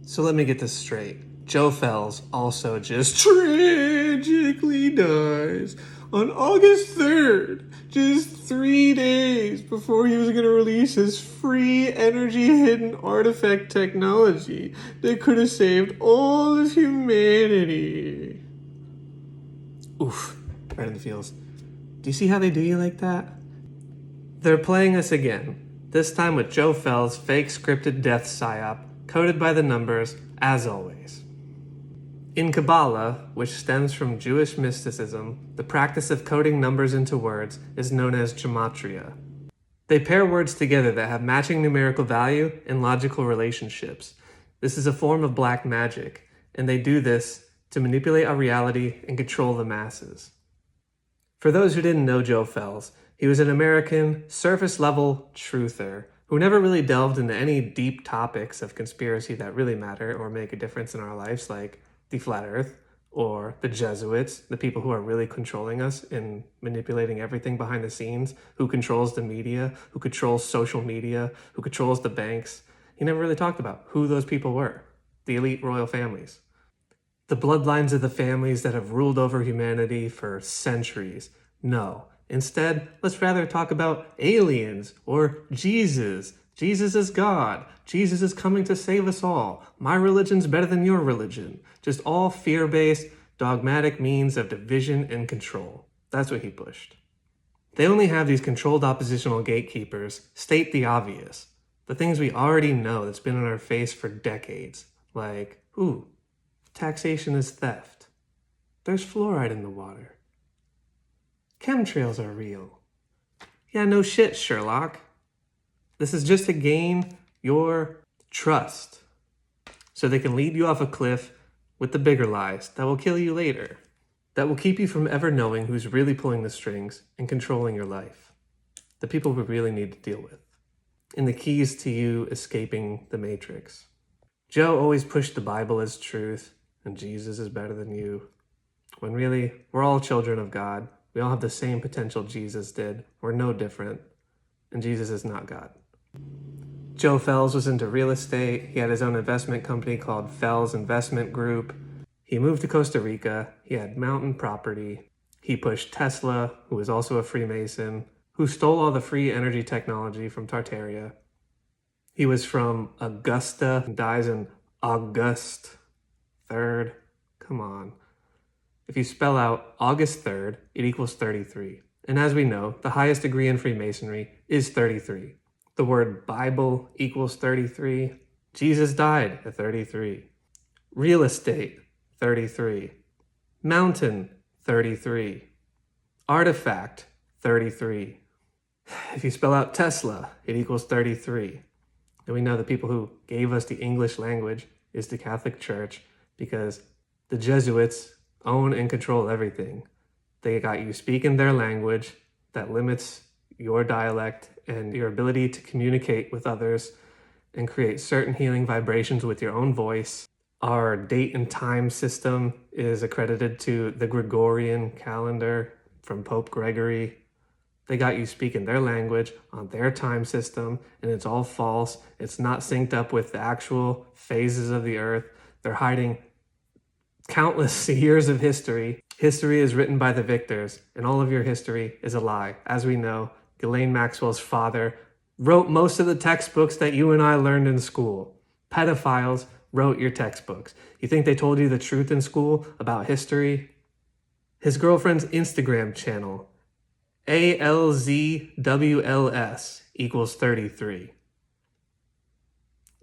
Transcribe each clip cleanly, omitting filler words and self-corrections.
So let me get this straight. Joe Felz also just tragically dies on August 3rd, just 3 days before he was going to release his free energy hidden artifact technology that could have saved all of humanity. Oof, right in the feels. Do you see how they do you like that? They're playing us again, this time with Joe Felz' fake scripted death psyop, coded by the numbers, as always. In Kabbalah, which stems from Jewish mysticism, the practice of coding numbers into words is known as gematria. They pair words together that have matching numerical value and logical relationships. This is a form of black magic, and they do this to manipulate our reality and control the masses. For those who didn't know Joe Felz, he was an American, surface-level truther who never really delved into any deep topics of conspiracy that really matter or make a difference in our lives, like the flat earth or the Jesuits, the people who are really controlling us and manipulating everything behind the scenes, who controls the media, who controls social media, who controls the banks. He never really talked about who those people were, the elite royal families. The bloodlines of the families that have ruled over humanity for centuries. No. Instead, let's rather talk about aliens or Jesus. Jesus is God. Jesus is coming to save us all. My religion's better than your religion. Just all fear-based, dogmatic means of division and control. That's what he pushed. They only have these controlled oppositional gatekeepers state the obvious. The things we already know that's been in our face for decades. Like, taxation is theft. There's fluoride in the water. Chemtrails are real. Yeah, no shit, Sherlock. This is just to gain your trust, so they can lead you off a cliff with the bigger lies that will kill you later, that will keep you from ever knowing who's really pulling the strings and controlling your life, the people we really need to deal with, and the keys to you escaping the Matrix. Joe always pushed the Bible as truth, and Jesus is better than you, when really, we're all children of God. We all have the same potential Jesus did. We're no different. And Jesus is not God. Joe Felz was into real estate. He had his own investment company called Felz Investment Group. He moved to Costa Rica. He had mountain property. He pushed Tesla, who was also a Freemason, who stole all the free energy technology from Tartaria. He was from Augusta, dies in August 3rd. Come on. If you spell out August 3rd, it equals 33. And as we know, the highest degree in Freemasonry is 33. The word Bible equals 33. Jesus died at 33. Real estate, 33. Mountain, 33. Artifact, 33. If you spell out Tesla, it equals 33. And we know the people who gave us the English language is the Catholic Church, because the Jesuits own and control everything. They got you speaking their language that limits your dialect and your ability to communicate with others and create certain healing vibrations with your own voice. Our date and time system is accredited to the Gregorian calendar from Pope Gregory. They got you speaking their language on their time system, and it's all false. It's not synced up with the actual phases of the earth. They're hiding countless years of history. History is written by the victors, and all of your history is a lie. As we know, Ghislaine Maxwell's father wrote most of the textbooks that you and I learned in school. Pedophiles wrote your textbooks. You think they told you the truth in school about history? His girlfriend's Instagram channel, ALZWLS, equals 33.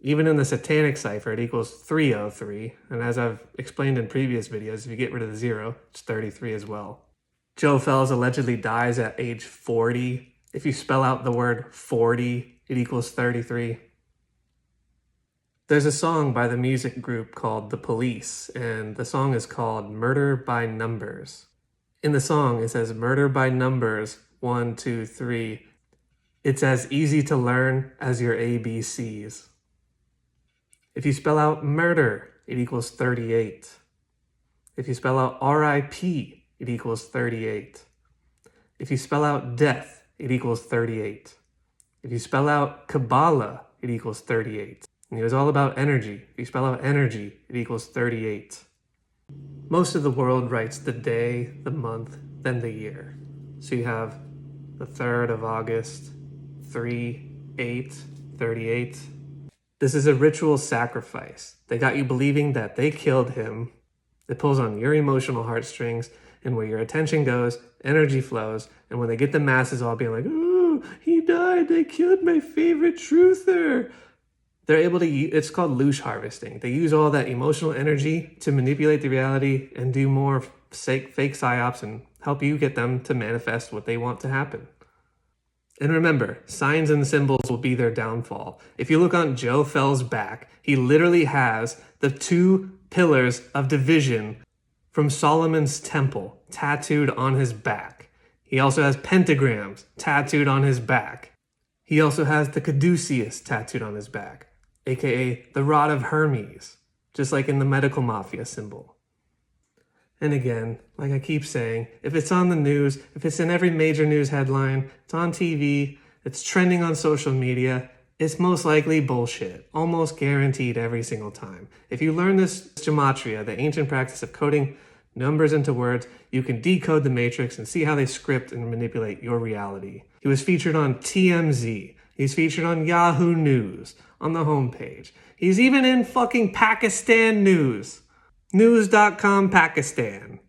Even in the satanic cipher, it equals 303. And as I've explained in previous videos, if you get rid of the 0, it's 33 as well. Joe Felz allegedly dies at age 40. If you spell out the word 40, it equals 33. There's a song by the music group called The Police, and the song is called Murder by Numbers. In the song, it says, murder by numbers, 1, 2, 3. It's as easy to learn as your ABCs. If you spell out murder, it equals 38. If you spell out RIP, it equals 38. If you spell out death, it equals 38. If you spell out Kabbalah, it equals 38. And he was all about energy. If you spell out energy, it equals 38. Most of the world writes the day, the month, then the year. So you have the 3rd of August, 3/8, 38. This is a ritual sacrifice. They got you believing that they killed him. It pulls on your emotional heartstrings, and where your attention goes, energy flows. And when they get the masses all being like, "Ooh, he died, they killed my favorite truther," they're able to use, it's called loosh harvesting. They use all that emotional energy to manipulate the reality and do more fake psyops and help you get them to manifest what they want to happen. And remember, signs and symbols will be their downfall. If you look on Joe Felz's back, he literally has the 2 pillars of division from Solomon's temple tattooed on his back. He also has pentagrams tattooed on his back. He also has the caduceus tattooed on his back, aka the rod of Hermes, just like in the medical mafia symbol. And again, like I keep saying, if it's on the news, if it's in every major news headline, it's on TV, it's trending on social media, it's most likely bullshit. Almost guaranteed every single time. If you learn this gematria, the ancient practice of coding numbers into words, you can decode the matrix and see how they script and manipulate your reality. He was featured on TMZ. He's featured on Yahoo News, on the homepage. He's even in fucking Pakistan News. News.com Pakistan.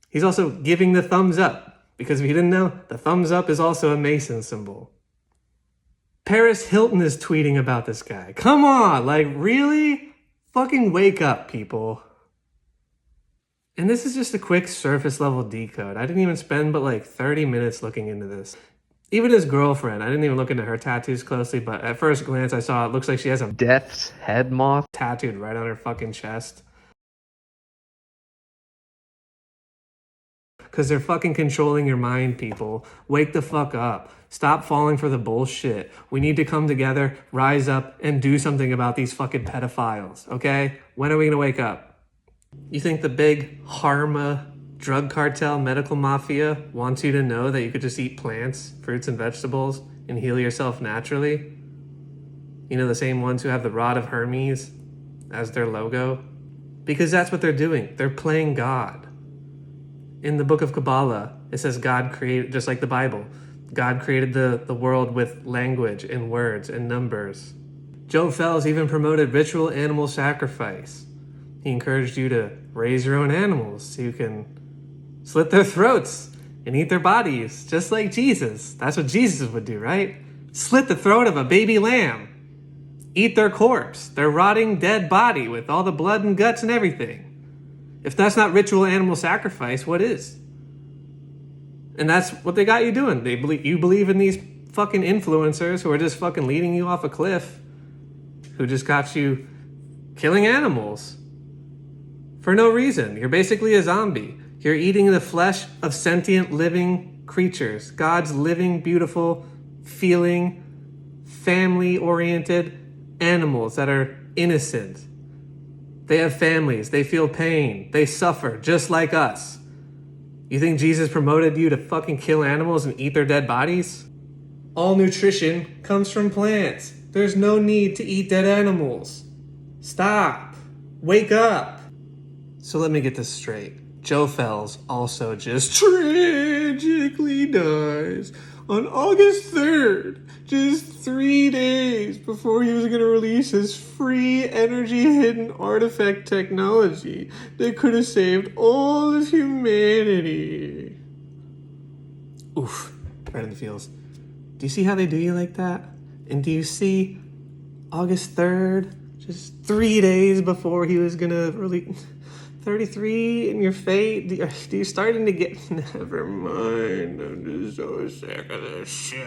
He's also giving the thumbs up, because if you didn't know, the thumbs up is also a Mason symbol. Paris Hilton is tweeting about this guy. Come on, like really? Fucking wake up, people. And this is just a quick surface level decode. I didn't even spend but like 30 minutes looking into this. Even his girlfriend, I didn't even look into her tattoos closely, but at first glance I saw it looks like she has a death's head moth tattooed right on her fucking chest. Because they're fucking controlling your mind, people. Wake the fuck up. Stop falling for the bullshit. We need to come together, rise up, and do something about these fucking pedophiles, okay? When are we gonna wake up? You think the big Harma drug cartel medical mafia wants you to know that you could just eat plants, fruits, and vegetables and heal yourself naturally? You know, the same ones who have the rod of Hermes as their logo? Because that's what they're doing. They're playing God. In the book of Kabbalah, it says God created, just like the Bible, God created the world with language and words and numbers. Joe Felz even promoted ritual animal sacrifice. He encouraged you to raise your own animals so you can slit their throats and eat their bodies, just like Jesus. That's what Jesus would do, right? Slit the throat of a baby lamb. Eat their corpse, their rotting dead body with all the blood and guts and everything. If that's not ritual animal sacrifice, what is? And that's what they got you doing. You believe in these fucking influencers who are just fucking leading you off a cliff, who just got you killing animals for no reason. You're basically a zombie. You're eating the flesh of sentient living creatures. God's living, beautiful, feeling, family-oriented animals that are innocent. They have families. They feel pain. They suffer just like us. You think Jesus promoted you to fucking kill animals and eat their dead bodies? All nutrition comes from plants. There's no need to eat dead animals. Stop. Wake up. So let me get this straight. Joe Felz also just tragically dies on August 3rd, just 3 days before he was going to release his free energy hidden artifact technology that could have saved all of humanity. Oof, right in the feels. Do you see how they do you like that? And do you see August 3rd, just 3 days before he was going to release 33 in your fate? Do you starting to get... Never mind, I'm just so sick of this shit.